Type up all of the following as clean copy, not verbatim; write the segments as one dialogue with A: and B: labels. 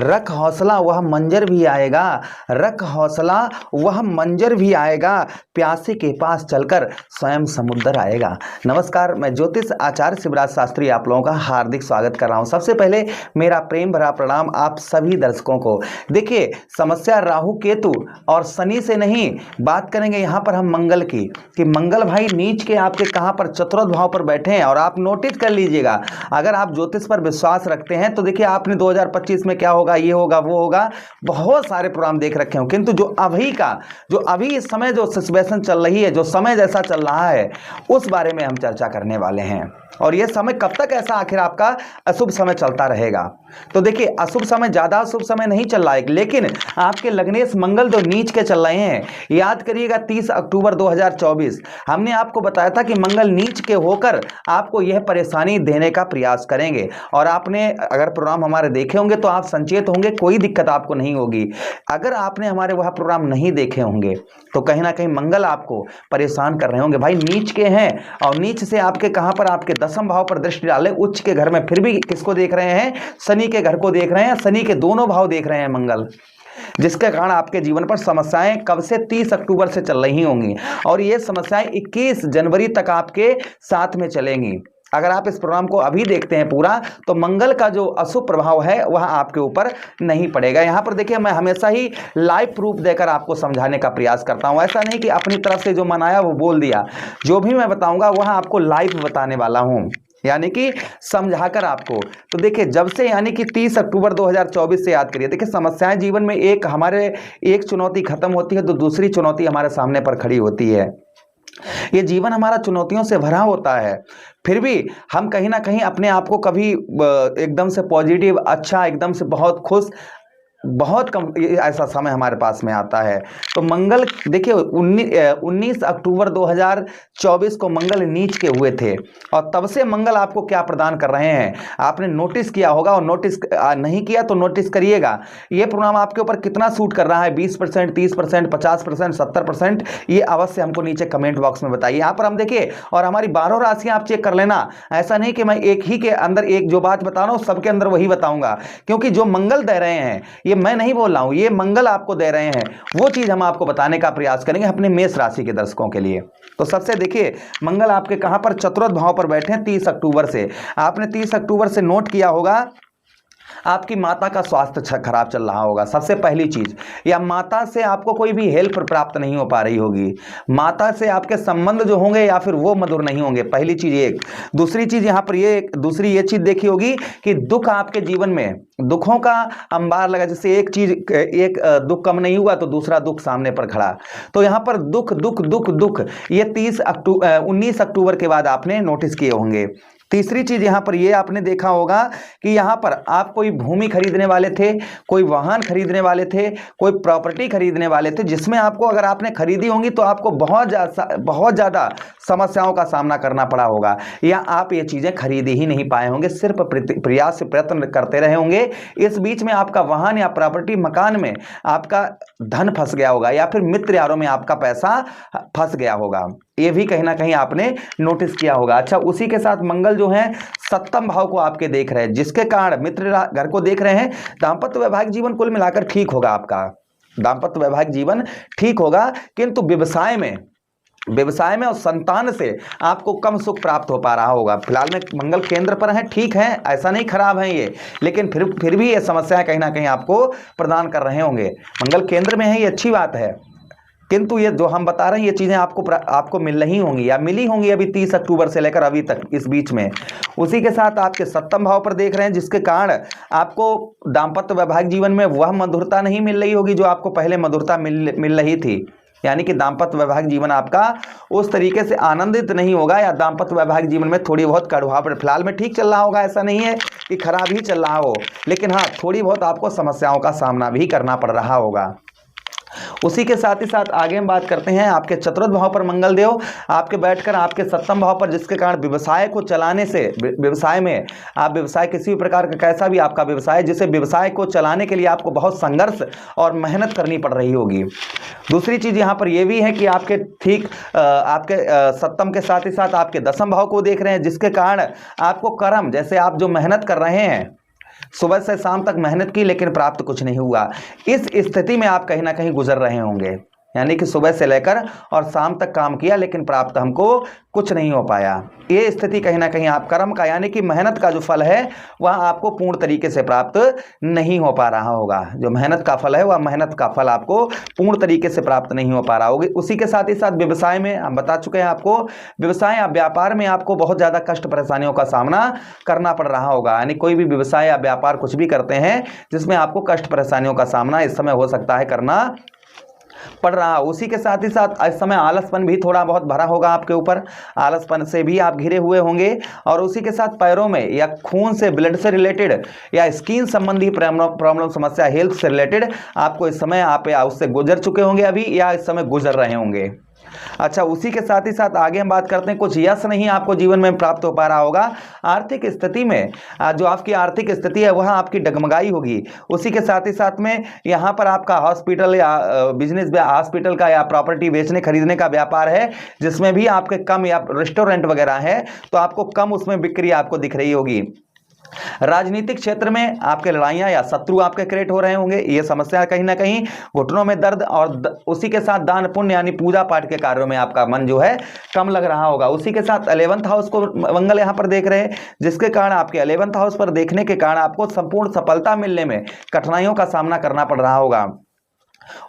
A: रख हौसला वह मंजर भी आएगा, रख हौसला वह मंजर भी आएगा, प्यासे के पास चलकर स्वयं समुद्र आएगा। नमस्कार, मैं ज्योतिष आचार्य शिवराज शास्त्री आप लोगों का हार्दिक स्वागत कर रहा हूं। सबसे पहले मेरा प्रेम भरा प्रणाम आप सभी दर्शकों को। देखिए, समस्या राहु केतु और शनि से नहीं, बात करेंगे यहां पर हम मंगल की, कि मंगल भाई नीच के आपके कहां पर चतुर्थ भाव पर बैठे हैं। और आप नोटिस कर लीजिएगा, अगर आप ज्योतिष पर विश्वास रखते हैं तो देखिए आपने 2025 में क्या होगा, ये होगा, वो होगा, बहुत सारे प्रोग्राम देख रखे हो, किंतु जो अभी इस समय जो सिचुएशन चल रही है, जो समय जैसा चल रहा है, उस बारे में हम चर्चा करने वाले हैं। और यह समय कब तक ऐसा आखिर आपका अशुभ समय चलता रहेगा। तो देखिए, अशुभ समय, ज्यादा अशुभ समय नहीं चल रहा है, लेकिन आपके लग्नेश मंगल जो नीच के चल रहे हैं, याद करिएगा 30 अक्टूबर 2024 हमने आपको बताया था कि मंगल नीच के होकर आपको यह परेशानी देने का प्रयास करेंगे। और आपने अगर प्रोग्राम हमारे देखे होंगे तो आप संचेत होंगे, कोई दिक्कत आपको नहीं होगी। अगर आपने हमारे वह प्रोग्राम नहीं देखे होंगे तो कहीं ना कहीं मंगल आपको परेशान कर रहे होंगे। भाई नीच के हैं, और नीच से आपके कहां पर, आपके दसम भाव पर दृष्टि डाले, उच्च के घर में, फिर भी किसको देख रहे हैं, शनि के घर को देख रहे हैं, शनि के दोनों भाव देख रहे हैं मंगल, जिसके कारण आपके जीवन पर समस्याएं कब से 30 अक्टूबर से चल रही होंगी, और ये समस्याएं 21 जनवरी तक आपके साथ में चलेंगी। अगर आप इस प्रोग्राम को अभी देखते हैं पूरा, तो मंगल का जो अशुभ प्रभाव है वह आपके ऊपर नहीं पड़ेगा। यहां पर देखिए, मैं हमेशा ही लाइव प्रूफ देकर आपको समझाने का प्रयास करता हूं। ऐसा नहीं कि अपनी तरफ से जो मनाया वो बोल दिया, जो भी मैं बताऊंगा वह आपको लाइव बताने वाला हूं, यानी कि समझाकर आपको। तो देखिए, जब से यानी कि 30 अक्टूबर 2024 से याद करिए, देखिए समस्याएं जीवन में एक चुनौती खत्म होती है तो दूसरी चुनौती हमारे सामने पर खड़ी होती है। ये जीवन हमारा चुनौतियों से भरा होता है, फिर भी हम कहीं ना कहीं अपने आप को कभी एकदम से पॉजिटिव, अच्छा, एकदम से बहुत खुश, बहुत कम ऐसा समय हमारे पास में आता है। तो मंगल देखिए 19 अक्टूबर 2024 को मंगल नीच के हुए थे, और तब से मंगल आपको क्या प्रदान कर रहे हैं आपने नोटिस किया होगा, और नोटिस नहीं किया तो नोटिस करिएगा। ये प्रोग्राम आपके ऊपर कितना सूट कर रहा है, 20%, 30%, 50%, 70%, ये अवश्य हमको नीचे कमेंट बॉक्स में बताइए। यहाँ पर हम देखिए, और हमारी 12 राशियां आप चेक कर लेना। ऐसा नहीं कि मैं एक ही के अंदर एक जो बात बता रहा हूँ सबके अंदर वही बताऊंगा, क्योंकि जो मंगल दे रहे हैं, ये मैं नहीं बोल रहा हूं, ये मंगल आपको दे रहे हैं, वो चीज हम आपको बताने का प्रयास करेंगे अपने मेष राशि के दर्शकों के लिए। तो सबसे देखिए, मंगल आपके कहां पर, चतुर्थ भाव पर बैठे हैं 30 अक्टूबर से। आपने 30 अक्टूबर से नोट किया होगा आपकी माता का स्वास्थ्य खराब चल रहा होगा, सबसे पहली चीज, या माता से आपको कोई भी हेल्प प्राप्त नहीं हो पा रही होगी, माता से आपके संबंध जो होंगे या फिर वो मधुर नहीं होंगे, पहली चीज एक। दूसरी चीज यहां पर ये चीज देखी होगी कि दुख आपके जीवन में, दुखों का अंबार लगा, जैसे एक दुख कम नहीं हुआ तो दूसरा दुख सामने पर खड़ा। तो यहां पर दुख दुख दुख दुख, ये 19 अक्टूबर के बाद आपने नोटिस किए होंगे। तीसरी चीज यहां पर ये आपने देखा होगा कि यहां पर आप कोई भूमि खरीदने वाले थे, कोई वाहन खरीदने वाले थे, कोई प्रॉपर्टी खरीदने वाले थे, जिसमें आपको, अगर आपने खरीदी होंगी तो आपको बहुत ज्यादा समस्याओं का सामना करना पड़ा होगा, या आप ये चीजें खरीद ही नहीं पाए होंगे, सिर्फ प्रयास से प्रयत्न करते रहे होंगे। इस बीच में आपका वाहन या प्रॉपर्टी, मकान में आपका धन फंस गया होगा, या फिर मित्र यारों में आपका पैसा फंस गया होगा, ये भी कहीं ना कहीं आपने नोटिस किया होगा। अच्छा, उसी के साथ मंगल जो है सप्तम भाव को आपके देख रहे हैं, जिसके कारण मित्र घर को देख रहे हैं। दांपत्य वैवाहिक जीवन कुल मिलाकर ठीक होगा, आपका दांपत्य वैवाहिक जीवन ठीक होगा, किंतु व्यवसाय में और संतान से आपको कम सुख प्राप्त हो पा रहा होगा। फिलहाल में मंगल केंद्र पर है, ठीक है, ऐसा नहीं खराब है ये, लेकिन फिर भी ये समस्याएं कहीं ना कहीं आपको प्रदान कर रहे होंगे। मंगल केंद्र में है, ये अच्छी बात है, किंतु ये जो हम बता रहे हैं ये चीजें आपको मिल रही होंगी या मिली होंगी अभी 30 अक्टूबर से लेकर अभी तक, इस बीच में। उसी के साथ आपके सप्तम भाव पर देख रहे हैं, जिसके कारण आपको दांपत्य वैवाहिक जीवन में वह मधुरता नहीं मिल रही होगी जो आपको पहले मधुरता मिल रही थी, यानी कि दांपत्य वैवाहिक जीवन आपका उस तरीके से आनंदित नहीं होगा, या दांपत्य वैवाहिक जीवन में थोड़ी बहुत कड़वाहट, फिलहाल में ठीक चल रहा होगा, ऐसा नहीं है कि खराब ही चल रहा हो, लेकिन हाँ, थोड़ी बहुत आपको समस्याओं का सामना भी करना पड़ रहा होगा। उसी के साथ ही साथ आगे हम बात करते हैं, आपके चतुर्थ भाव पर मंगल देव आपके बैठकर आपके सप्तम भाव पर, जिसके कारण व्यवसाय को चलाने से, व्यवसाय में आप व्यवसाय किसी भी प्रकार का, कैसा भी आपका व्यवसाय, जिसे व्यवसाय को चलाने के लिए आपको बहुत संघर्ष और मेहनत करनी पड़ रही होगी। दूसरी चीज यहां पर यह भी है कि आपके आपके सप्तम के साथ ही साथ आपके दसम भाव को देख रहे हैं, जिसके कारण आपको कर्म, जैसे आप जो मेहनत कर रहे हैं, सुबह से शाम तक मेहनत की लेकिन प्राप्त कुछ नहीं हुआ। इस स्थिति में आप कहीं ना कहीं गुजर रहे होंगे, यानी कि सुबह से लेकर और शाम तक काम किया लेकिन प्राप्त हमको कुछ नहीं हो पाया। ये स्थिति कहीं ना कहीं आप कर्म का यानी कि मेहनत का जो फल है वह आपको पूर्ण तरीके से प्राप्त नहीं हो पा रहा होगा। जो मेहनत का फल है वह मेहनत का फल आपको पूर्ण तरीके से प्राप्त नहीं हो पा रहा होगा। उसी के साथ ही साथ व्यवसाय में हम बता चुके हैं आपको, व्यवसाय या व्यापार में आपको बहुत ज़्यादा कष्ट परेशानियों का सामना करना पड़ रहा होगा। यानी कोई भी व्यवसाय या व्यापार कुछ भी करते हैं जिसमें आपको कष्ट परेशानियों का सामना इस समय हो सकता है करना पड़ रहा। उसी के साथ ही साथ इस समय आलसपन भी थोड़ा बहुत भरा होगा आपके ऊपर, आलसपन से भी आप घिरे हुए होंगे। और उसी के साथ पैरों में या खून से, ब्लड से रिलेटेड या स्किन संबंधी प्रॉब्लम समस्या, हेल्थ से रिलेटेड आपको इस समय आप या उससे गुजर चुके होंगे अभी या इस समय गुजर रहे होंगे। अच्छा, उसी के साथ ही साथ आगे हम बात करते हैं, कुछ यश नहीं आपको जीवन में प्राप्त हो पा रहा होगा। आर्थिक स्थिति में जो आपकी आर्थिक स्थिति है वह आपकी डगमगाई होगी। उसी के साथ ही साथ में यहाँ पर आपका हॉस्पिटल या बिजनेस, हॉस्पिटल का या प्रॉपर्टी बेचने खरीदने का व्यापार है जिसमें भी आपके कम, या रेस्टोरेंट वगैरह है तो आपको कम उसमें बिक्री आपको दिख रही होगी। राजनीतिक क्षेत्र में आपके लड़ाइयां या शत्रु आपके क्रिएट हो रहे होंगे, ये समस्या कहीं ना कहीं, घुटनों में दर्द और उसी के साथ दान पुण्य यानी पूजा पाठ के कार्यों में आपका मन जो है कम लग रहा होगा। उसी के साथ 11th हाउस को मंगल यहां पर देख रहे हैं जिसके कारण आपके 11th हाउस पर देखने के कारण आपको संपूर्ण सफलता मिलने में कठिनाइयों का सामना करना पड़ रहा होगा।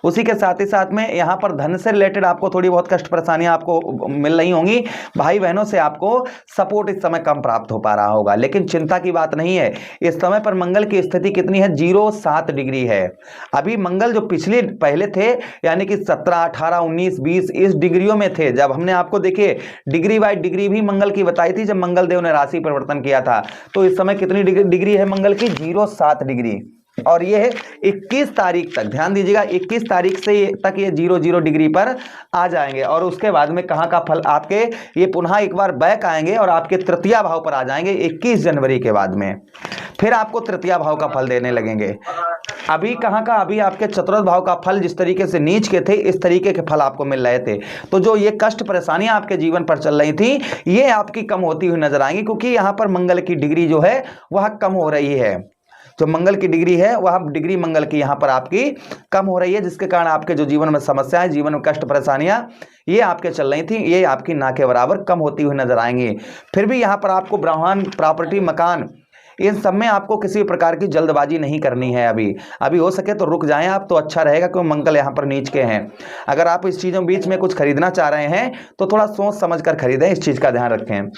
A: उसी के साथ ही साथ में यहाँ पर धन से रिलेटेड आपको थोड़ी बहुत कष्ट परेशानियां आपको मिल रही होंगी। भाई बहनों से आपको सपोर्ट इस समय कम प्राप्त हो पा रहा होगा, लेकिन चिंता की बात नहीं है। इस समय पर मंगल की स्थिति कितनी है, 0-7 डिग्री है। अभी मंगल जो पिछले पहले थे यानी कि 17, 18, 19, 20 इस डिग्रियों में थे। जब हमने आपको देखिए डिग्री बाय डिग्री भी मंगल की बताई थी जब मंगल देव ने राशि परिवर्तन किया था, तो इस समय कितनी डिग्री है मंगल की, 0-7 डिग्री। और ये है 21 तारीख तक, ध्यान दीजिएगा 21 तारीख से तक ये 0-0 डिग्री पर आ जाएंगे। और उसके बाद में कहाँ का फल आपके ये पुनः एक बार बैक आएंगे और आपके तृतीय भाव पर आ जाएंगे 21 जनवरी के बाद में, फिर आपको तृतीय भाव का फल देने लगेंगे। अभी कहाँ का, अभी आपके चतुर्थ भाव का फल जिस तरीके से नीच के थे इस तरीके के फल आपको मिल रहे थे। तो जो ये कष्ट परेशानियां आपके जीवन पर चल रही थी ये आपकी कम होती हुई नजर आएंगी, क्योंकि यहाँ पर मंगल की डिग्री जो है वह कम हो रही है। जो मंगल की डिग्री है वह डिग्री मंगल की यहाँ पर आपकी कम हो रही है, जिसके कारण आपके जो जीवन में समस्याएं, जीवन में कष्ट परेशानियां ये आपके चल रही थी ये आपकी ना के बराबर कम होती हुई नजर आएंगी। फिर भी यहाँ पर आपको वाहन, प्रॉपर्टी, मकान इन सब में आपको किसी प्रकार की जल्दबाजी नहीं करनी है। अभी हो सके तो रुक जाएं आप तो अच्छा रहेगा, क्योंकि मंगल यहाँ पर नीच के हैं। अगर आप इस चीज़ों बीच में कुछ खरीदना चाह रहे हैं तो थोड़ा सोच समझ कर खरीदें, इस चीज़ का ध्यान रखें।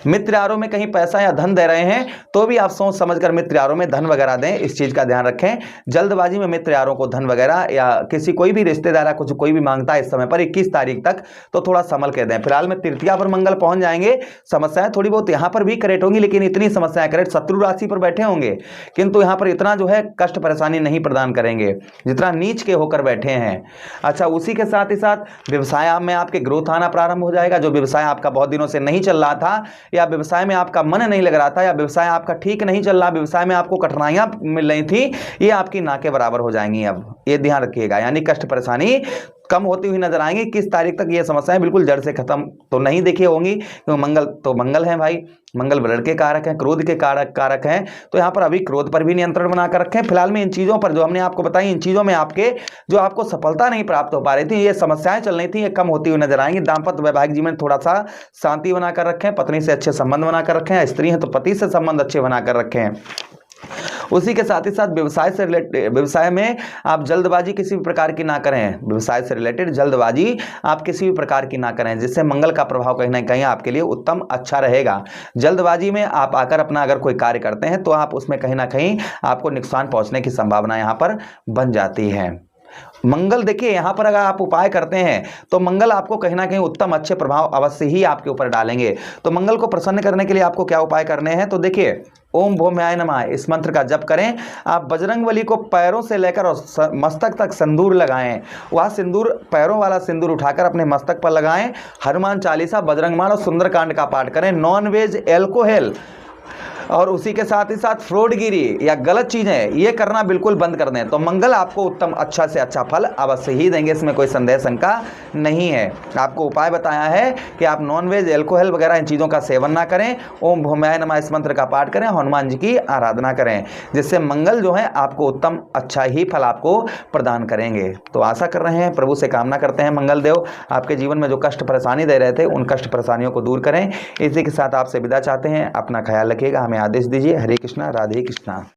A: मित्र यारों में कहीं पैसा या धन दे रहे हैं तो भी आप सोच समझकर मित्र यारों में धन वगैरह दें, इस चीज का ध्यान रखें। जल्दबाजी में मित्र यारों को धन वगैरह या किसी कोई भी रिश्तेदार कुछ कोई भी मांगता है इस समय पर 21 तारीख तक तो थोड़ा संभल के दें। फिलहाल में तृतीया पर मंगल पहुंच जाएंगे, समस्याएं थोड़ी बहुत यहाँ पर भी क्रिएट होंगी, लेकिन इतनी समस्याएं क्रिएट, शत्रु राशि पर बैठे होंगे किंतु यहाँ पर इतना जो है कष्ट परेशानी नहीं प्रदान करेंगे जितना नीच के होकर बैठे हैं। अच्छा, उसी के साथ ही साथ व्यवसाय में आपके ग्रोथ आना प्रारंभ हो जाएगा। जो व्यवसाय आपका बहुत दिनों से नहीं चल रहा था या व्यवसाय में आपका मन नहीं लग रहा था या व्यवसाय आपका ठीक नहीं चल रहा, व्यवसाय में आपको कठिनाइयां मिल रही थी, ये आपकी ना के बराबर हो जाएंगी। अब ये ध्यान रखिएगा, यानी कष्ट परेशानी कम होती हुई नजर आएंगी। किस तारीख तक ये समस्याएं बिल्कुल जड़ से खत्म तो नहीं देखी होंगी, क्योंकि मंगल तो मंगल है भाई, मंगल ब्लड के कारक हैं, क्रोध के कारक हैं, तो यहाँ पर अभी क्रोध पर भी नियंत्रण बनाकर रखें। फिलहाल में इन चीजों पर जो हमने आपको बताई, इन चीजों में आपके जो आपको सफलता नहीं प्राप्त हो पा रही थी, ये समस्याएं चल रही थी, ये कम होती हुई नजर आएंगी। दाम्पत्य वैवाहिक जीवन थोड़ा सा शांति बनाकर रखें, पत्नी से अच्छे संबंध बनाकर रखें, स्त्री हैं तो पति से संबंध अच्छे बनाकर रखें। उसी के साथ ही साथ व्यवसाय से रिलेटेड, व्यवसाय में आप जल्दबाजी किसी भी प्रकार की ना करें, व्यवसाय से रिलेटेड जल्दबाजी आप किसी भी प्रकार की ना करें, जिससे मंगल का प्रभाव कहीं ना कहीं आपके लिए उत्तम अच्छा रहेगा। जल्दबाजी में आप आकर अपना अगर कोई कार्य करते हैं तो आप उसमें कहीं ना कहीं आपको नुकसान पहुंचने की संभावना यहाँ पर बन जाती है। मंगल देखिए यहाँ पर अगर आप उपाय करते हैं तो मंगल आपको कहीं ना कहीं उत्तम अच्छे प्रभाव अवश्य ही आपके ऊपर डालेंगे। तो मंगल को प्रसन्न करने के लिए आपको क्या उपाय करने हैं, तो देखिए ओम भौम्याय नमः इस मंत्र का जप करें। आप बजरंगबली को पैरों से लेकर और मस्तक तक सिंदूर लगाएं, वह सिंदूर पैरों वाला सिंदूर उठाकर अपने मस्तक पर लगाएं। हनुमान चालीसा, बजरंगमाण और सुंदरकांड का पाठ करें। नॉन वेज, एल्कोहल और उसी के साथ ही साथ फ्रॉडगिरी या गलत चीजें ये करना बिल्कुल बंद कर दें तो मंगल आपको उत्तम अच्छा से अच्छा फल अवश्य ही देंगे, इसमें कोई संदेह शंका नहीं है। आपको उपाय बताया है कि आप नॉनवेज, एल्कोहल वगैरह इन चीज़ों का सेवन ना करें, ओम भूमाय नमः इस मंत्र का पाठ करें, हनुमान जी की आराधना करें, जिससे मंगल जो है आपको उत्तम अच्छा ही फल आपको प्रदान करेंगे। तो आशा कर रहे हैं, प्रभु से कामना करते हैं मंगल देव आपके जीवन में जो कष्ट परेशानी दे रहे थे उन कष्ट परेशानियों को दूर करें। इसी के साथ आपसे विदा चाहते हैं। अपना ख्याल रखिएगा, हमें आदेश दीजिए। हरे कृष्णा, राधे कृष्णा।